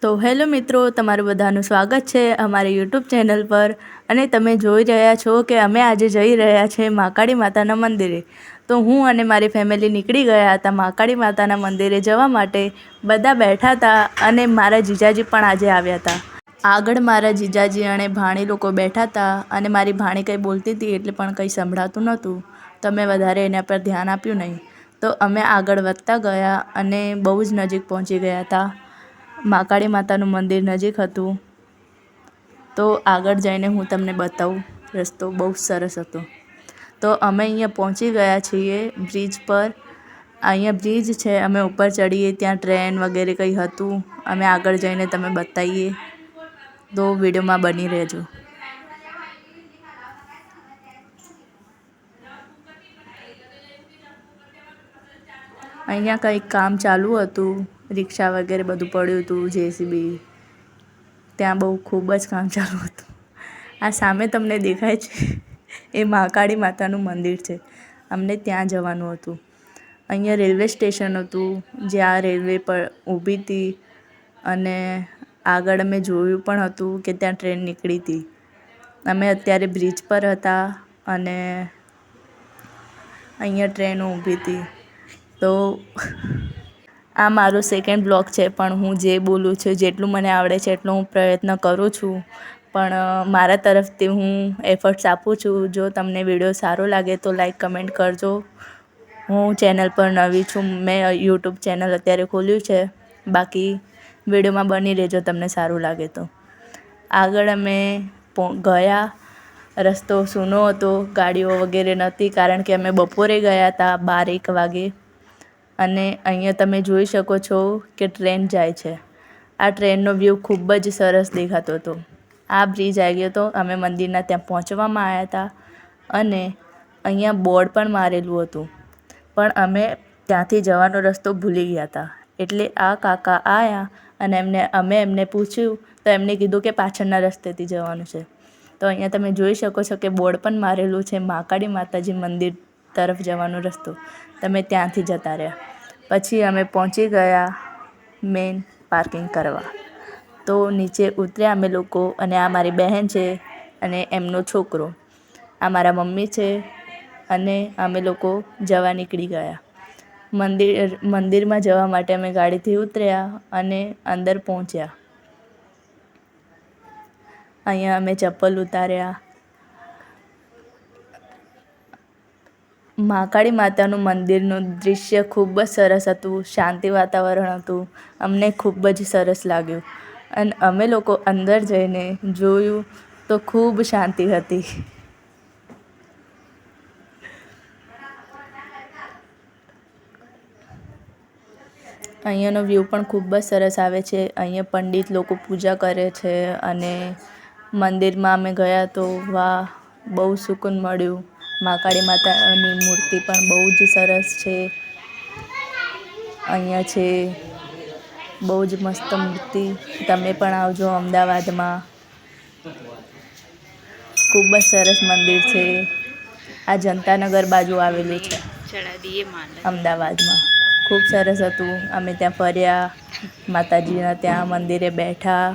તો હેલો મિત્રો, તમારું બધાનું સ્વાગત છે અમારી યુટ્યુબ ચેનલ પર। અને તમે જોઈ રહ્યા છો કે અમે આજે જઈ રહ્યા છીએ મહાકાળી માતાના મંદિરે। તો હું અને મારી ફેમિલી નીકળી ગયા હતા મહાકાળી માતાના મંદિરે જવા માટે। બધા બેઠા હતા અને મારા જીજાજી પણ આજે આવ્યા હતા। આગળ મારા જીજાજી અને ભાણી લોકો બેઠા હતા અને મારી ભાણી કંઈ બોલતી હતી એટલે પણ કંઈ સંભળાતું નહોતું, તો મેં વધારે એના પર ધ્યાન આપ્યું નહીં। તો અમે આગળ વધતા ગયા અને બહુ જ નજીક પહોંચી ગયા હતા। મહાકાળી માતાનું મંદિર નજીક હતું, તો આગળ જઈને હું તમને બતાવું। રસ્તો બહુ સરસ હતો। તો અમે અહીંયા પહોંચી ગયા છીએ બ્રિજ પર। અહીંયા બ્રિજ છે, અમે ઉપર ચડીએ ત્યાં ટ્રેન વગેરે કંઈ હતું, અમે આગળ જઈને તમે બતાવીએ, તો વિડીયોમાં બની રહેજો। અહીંયા કંઈક કામ ચાલુ હતું, રિક્ષા વગેરે બધું પડ્યું હતું, જેસીબી, ત્યાં બહુ ખૂબ જ કામ ચાલુ હતું। આ સામે તમને દેખાય છે એ મહાકાળી માતાનું મંદિર છે, અમને ત્યાં જવાનું હતું। અહીંયા રેલવે સ્ટેશન હતું, જ્યાં રેલવે પર ઊભી હતી અને આગળ અમે જોયું પણ હતું કે ત્યાં ટ્રેન નીકળી હતી। અમે અત્યારે બ્રિજ પર હતા અને અહીંયા ટ્રેન ઊભી હતી। તો આ મારો સેકન્ડ બ્લોગ છે, પણ હું જે બોલું છું, જેટલું મને આવડે છે એટલું હું પ્રયત્ન કરું છું, પણ મારા તરફથી હું એફર્ટ્સ આપું છું। જો તમને વિડીયો સારો લાગે તો લાઈક કમેન્ટ કરજો। હું ચેનલ પર નવી છું, મેં યુટ્યુબ ચેનલ અત્યારે ખોલ્યું છે, બાકી વિડીયોમાં બની રહેજો તમને સારું લાગે તો। આગળ અમે ગયા, રસ્તો સૂનો હતો, ગાડીઓ વગેરે નહોતી, કારણ કે અમે બપોરે ગયા હતા 12-1 વાગે। અને અહીંયા તમે જોઈ શકો છો કે ટ્રેન જાય છે। આ ટ્રેનનો વ્યૂ ખૂબ જ સરસ દેખાતો હતો। આ બ્રિજ આવી ગયો હતો, અમે મંદિરના ત્યાં પહોંચવામાં આવ્યા હતા અને અહીંયા બોર્ડ પણ મારેલું હતું, પણ અમે ત્યાંથી જવાનો રસ્તો ભૂલી ગયા હતા। એટલે આ કાકા આવ્યા અને અમે એમને પૂછ્યું, તો એમને કીધું કે પાછળના રસ્તેથી જવાનું છે। તો અહીંયા તમે જોઈ શકો છો કે બોર્ડ પણ મારેલું છે, મહાકાળી માતાજી મંદિર તરફ જવાનો રસ્તો, તમે ત્યાંથી જતા રહ્યા। પછી અમે પહોંચી ગયા મેઇન પાર્કિંગ કરવા। તો નીચે ઉતર્યા અમે લોકો, અને આ મારી બહેન છે અને એમનો છોકરો, આ મારા મમ્મી છે, અને અમે લોકો જવા નીકળી ગયા। મંદિરમાં જવા માટે અમે ગાડીથી ઉતર્યા અને અંદર પહોંચ્યા। અહીંયા અમે ચપ્પલ ઉતાર્યા। મહાકાળી માતાનું મંદિરનું દૃશ્ય ખૂબ જ સરસ હતું, શાંતિ વાતાવરણ હતું, અમને ખૂબ જ સરસ લાગ્યું। અને અમે લોકો અંદર જઈને જોયું તો ખૂબ શાંતિ હતી। અહીંયાનો વ્યૂ પણ ખૂબ જ સરસ આવે છે। અહીંયા પંડિત લોકો પૂજા કરે છે અને મંદિરમાં અમે ગયા તો વાહ, બહુ સુકૂન મળ્યું। મહાકાળી માતાની મૂર્તિ પણ બહુ જ સરસ છે। અહીંયા છે બહુ જ મસ્ત મૂર્તિ, તમે પણ આવજો અમદાવાદમાં, ખૂબ જ સરસ મંદિર છે। આ જનતાનગર બાજુ આવેલું છે અમદાવાદમાં। ખૂબ સરસ હતું, અમે ત્યાં ફર્યા, માતાજીના ત્યાં મંદિરે બેઠા,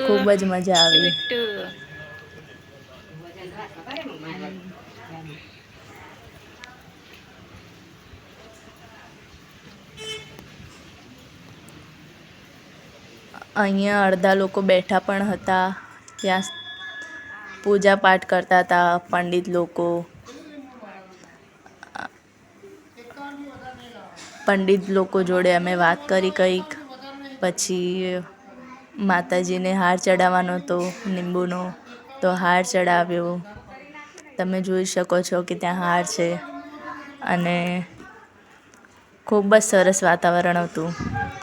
ખૂબ જ મજા આવી। અહીંયા અડધા લોકો બેઠા પણ હતા, ત્યાં પૂજા પાઠ કરતા હતા પંડિત લોકો। પંડિત લોકો જોડે અમે વાત કરી કંઈક, પછી માતાજીને હાર ચડાવવાનો હતો લીંબુનો, તો હાર ચડાવ્યો। તમે જોઈ શકો છો કે ત્યાં હાર છે અને ખૂબ જ સરસ વાતાવરણ હતું,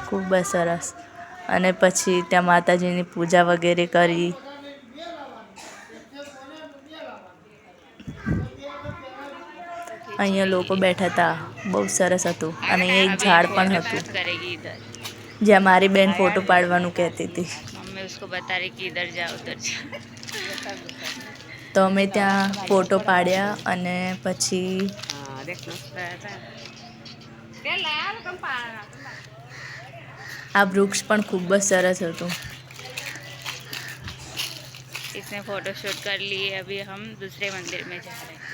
ખૂબ જ સરસ। અને પછી ત્યાં માતાજીની પૂજા વગેરે કરી। અહીંયા લોકો બેઠા હતા, બહુ સરસ હતું, અને એક ઝાડ પણ હતું જ્યાં મારી બેન ફોટો પાડવાનું કહેતી હતી। તો અમે ત્યાં ફોટો પાડ્યા અને પછી આ વૃક્ષ પણ ખૂબ જ સરસ હતું. इसने फोटोशूट कर लिए. अभी हम दूसरे मंदिर में जा रहे हैं.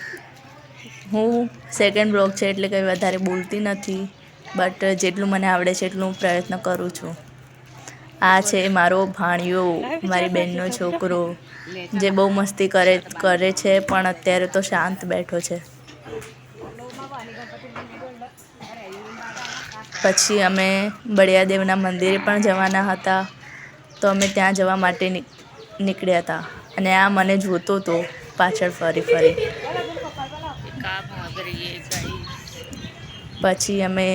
હું સેકન્ડ બ્લોગ છે એટલે કંઈ વધારે બોલતી નથી, બટ જેટલું મને આવડે છે એટલું હું પ્રયત્ન કરું છું. આ છે મારો ભાણિયો, મારી બહેનનો છોકરો, જે બહુ મસ્તી કરે છે, પણ અત્યારે તો શાંત બેઠો છે. પછી અમે બળિયાદેવના મંદિરે પણ જવાના હતા, તો અમે ત્યાં જવા માટે નીકળ્યા હતા. અને આ મને જોતો હતો પાછળ ફરી. कहाँ भाग रही है गाइस. પછી અમે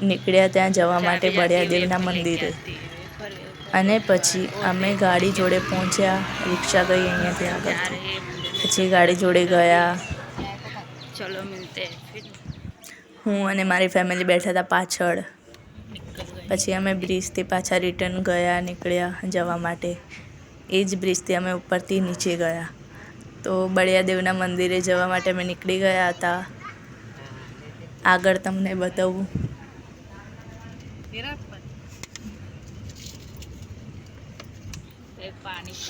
નીકળ્યા ત્યાં જવા માટે બળિયાદેવના મંદિરે. અને પછી અમે ગાડી જોડે પહોંચ્યા. રિક્ષા ગઈ અહીંયાથી આગળથી. પછી ગાડી જોડે ગયા. चलो मिलते हैं फिर. હું અને મારી ફેમિલી બેઠા હતા પાછળ. પછી અમે બ્રિજથી પાછા રિટર્ન નીકળ્યા જવા માટે. એ જ બ્રિજથી અમે ઉપરથી નીચે ગયા. તો બળિયાદેવના મંદિરે જવા માટે અમે નીકળી ગયા હતા. આગળ તમને બતાવું.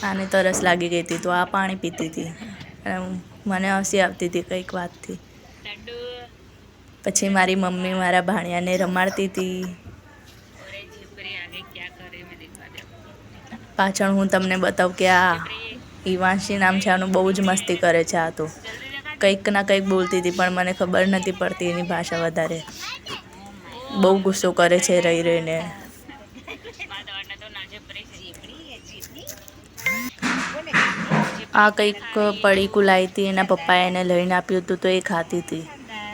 આને તરસ લાગી ગઈ હતી, તો આ પાણી પીતી હતી. મને હસી આવતી હતી કંઈક વાતથી. પછી મારી મમ્મી મારા ભાણિયાને રમાડતી હતી. પાછળ હું તમને બતાવું કે આ ઈવાંશી નામ છે, આનું બહુ જ મસ્તી કરે છે. આ તો કંઈક ના કંઈક બોલતી હતી, પણ મને ખબર નથી પડતી એની ભાષા વધારે. બહુ ગુસ્સો કરે છે રહીને. આ કંઈક પડીકું લાવી હતી, એના પપ્પાએ એને લઈને આપ્યું હતું, તો એ ખાતી હતી.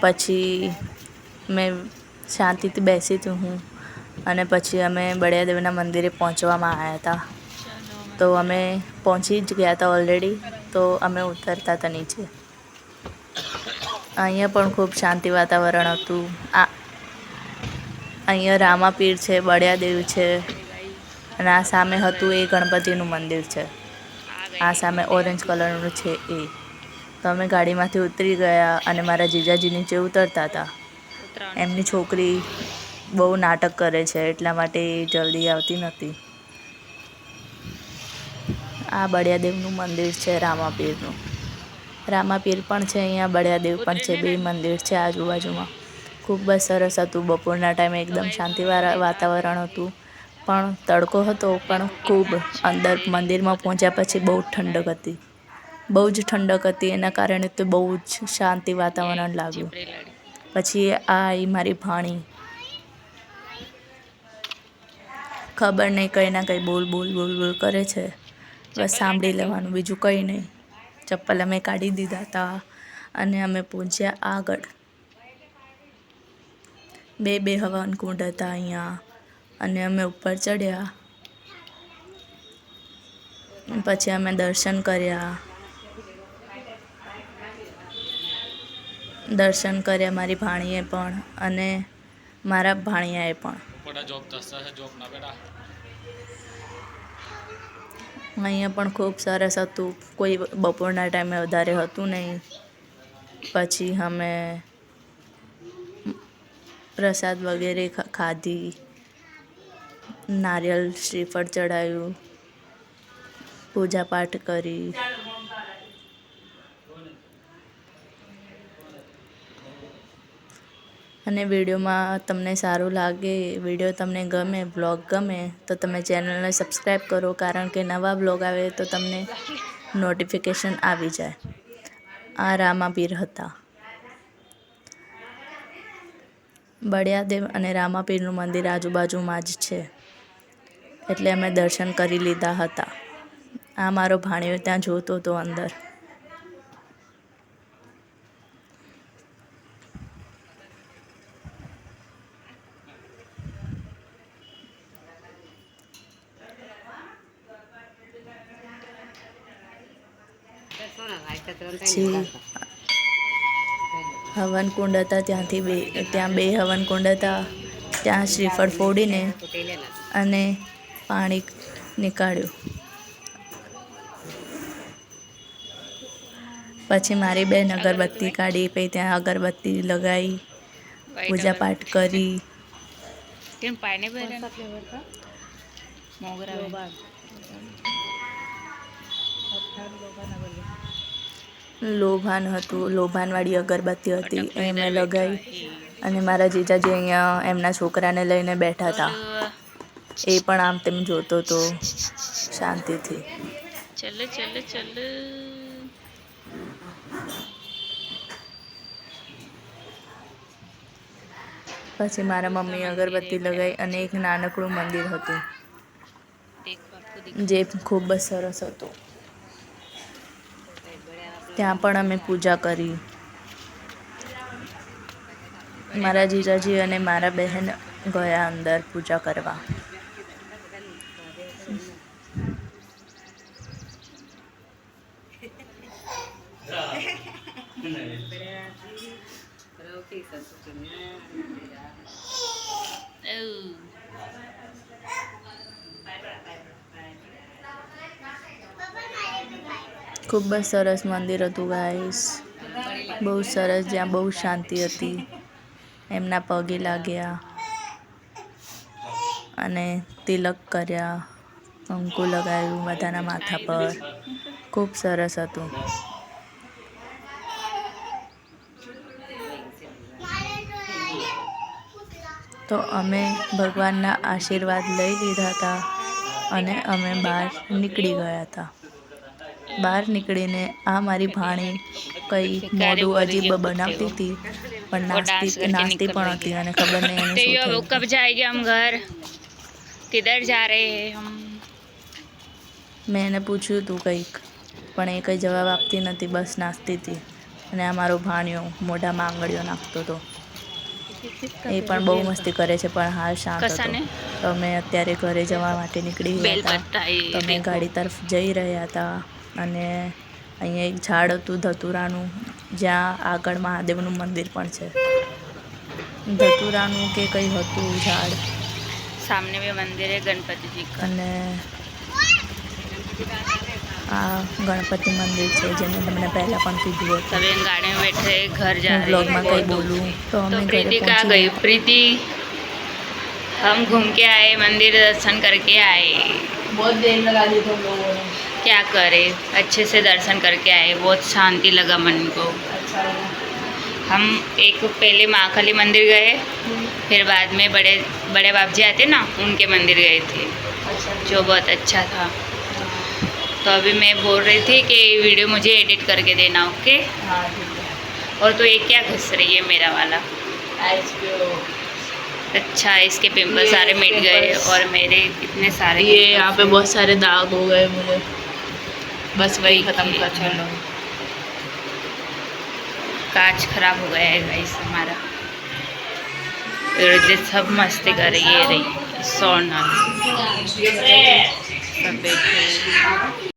પછી મેં શાંતિથી બેસી હતી હું. અને પછી અમે બળિયાદેવના મંદિરે પહોંચવામાં આવ્યા હતા. તો અમે પહોંચી જ ગયા હતા ઓલરેડી. તો અમે ઉતરતા હતા નીચે. અહીંયા પણ ખૂબ શાંતિ વાતાવરણ હતું. અહીંયા રામાપીર છે, બળિયાદેવ છે, અને આ સામે હતું એ ગણપતિનું મંદિર છે. આ સામે ઓરેન્જ કલરનું છે એ. તો અમે ગાડીમાંથી ઉતરી ગયા અને મારા જીજાજી નીચે ઉતરતા હતા. એમની છોકરી બહુ નાટક કરે છે, એટલા માટે એ જલ્દી આવતી નથી. આ બળિયાદેવનું મંદિર છે, રામાપીરનું. રામાપીર પણ છે અહીંયા, બળિયાદેવ પણ છે. બે મંદિર છે આજુબાજુમાં. ખૂબ જ સરસ હતું. બપોરના ટાઈમે એકદમ શાંતિવાળા વાતાવરણ હતું. પણ તડકો હતો, પણ ખૂબ અંદર મંદિરમાં પહોંચ્યા પછી બહુ ઠંડક હતી. બહુ જ ઠંડક હતી, એના કારણે તો બહુ જ શાંતિ વાતાવરણ લાગ્યું. પછી આ આવી મારી ભાણી. ખબર નહીં, કંઈ ના કંઈ બોલ કરે છે. બસ સાંભળી લેવાનું, બીજું કંઈ નહીં. ચપ્પલ અમે કાઢી દીધા હતા અને અમે પહોંચ્યા આગળ. બે હવનકુંડ હતા અહીંયા, અને અમે ઉપર ચડ્યા. પછી અમે દર્શન કર્યા. મારી ભાણીએ પણ અને મારા ભાણિયાએ પણ. અહીંયા પણ ખૂબ સરસ હતું. કોઈ બપોરના ટાઈમે વધારે હતું નહીં. પછી અમે પ્રસાદ વગેરે ખાધી. નારિયેળ શ્રીફળ ચડાવ્યું, પૂજાપાઠ કરી. અને વિડીયોમાં તમને સારું લાગે, વિડીયો તમને ગમે, બ્લોગ ગમે, તો તમે ચેનલને સબસ્ક્રાઈબ કરો, કારણ કે નવા બ્લોગ આવે તો તમને નોટિફિકેશન આવી જાય. આ રામાપીર હતા. બળિયાદેવ અને રામાપીરનું મંદિર આજુબાજુમાં જ છે, એટલે અમે દર્શન કરી લીધા હતા. આ મારો ભાણિયો ત્યાં જોતો હતો અંદર. પછી હવનકુંડ હતા, ત્યાં બે હવનકુંડ હતા. ત્યાં શ્રીફળ ફોડીને અને પાણી નીકાળ્યું. પછી મારી બેન અગરબત્તી કાઢી, પછી ત્યાં અગરબત્તી લગાવી, પૂજાપાઠ કરી. लेकिन पाइनएप्पल है फ्लेवर का मोगरा લોભાન હતું, લોભાનવાળી અગરબત્તી હતી अटक तो એ इधर મેં बैठा લગાવી. है અને મારા જીજાજી અહીંયા એમના છોકરાને લઈને બેઠા હતા. बोलो એ પણ આમ તેમ જોતો હતો શાંતિથી. चलो चलो चलो પછી મારા મમ્મીએ અગરબત્તી લગાવી અને એક નાનકડું મંદિર હતું देखो आपको જે ખૂબ જ સરસ હતું. ત્યાં પણ અમે પૂજા કરી. મારા જીજાજી અને મારા બહેન ગયા અંદર પૂજા કરવા. ખૂબ જ સરસ મંદિર હતું ગાઈસ, બહુ સરસ, જ્યાં બહુ શાંતિ હતી. એમના પગે લાગ્યા અને તિલક કર્યા, કંકુ લગાવ્યું બધાના માથા પર. ખૂબ સરસ હતું. તો અમે ભગવાનના આશીર્વાદ લઈ લીધા હતા અને અમે બહાર નીકળી ગયા હતા. બહાર નીકળીને આ મારી ભાણી કંઈ મોઢું અજીબ બનાવતી હતી, પણ નાસ્તી પણ હતી અને ખબર નહીં એને શું तो થયું. कब जाएंगे हम घर किधर जा रहे हैं हम મેં એને પૂછ્યું હતું કંઈક, પણ એ કંઈ જવાબ આપતી નથી, બસ નાસ્તી હતી. અને આ મારો ભાણિયો મોઢામાં આંગળીઓ નાખતો હતો. એ પણ બહુ મસ્તી કરે છે પણ હાલ શાંત હતો. કસાને? તો અમે અત્યારે ઘરે જવા માટે નીકળી ગયા बेल હતા. पत्ता है તો અમે देखो ગાડી તરફ જઈ રહ્યા હતા અને અહીંયા એક ઝાડ હતું ધતુરાનું, જ્યાં આગળ મહાદેવનું મંદિર પણ છે. ધતુરાનું કે કંઈ હતું ઝાડ. सामने में मंदिर है गणपति जी का અને આ ગણપતિ મંદિર છે, જે મેં તમને પહેલાં પણ કીધું હતું. सभी गाड़ी में बैठे घर जा હું रहे બ્લોગમાં કંઈ हैं બોલું તો तो અમે ઘરે प्रीति कहाँ પહોંચી गई प्रीति हम घूम के आए मंदिर दर्शन करके आए बहुत देर लगा दी तुम लोगों ने. क्या करे अच्छे से दर्शन करके आए बहुत शांति लगा मन को अच्छा लगा. हम एक पहले महाकाली मंदिर गए फिर बाद में बड़े बड़े बाप जी आते ना उनके मंदिर गए थे अच्छा. जो बहुत अच्छा था तो अभी मैं बोल रही थी कि वीडियो मुझे एडिट करके देना ओके हाँ ठीक है. और तो ये क्या घिस रही है मेरा वाला आइस पे अच्छा इसके पिंपल सारे मिट गए और मेरे इतने सारे ये यहाँ पे बहुत सारे दाग हो गए मुझे, बस वही खत्म ठीक है, करना चलो. कांच खराब हो गया है गाइस हमारा और ये सब मस्ती कर रही है रही सोना सब बैठे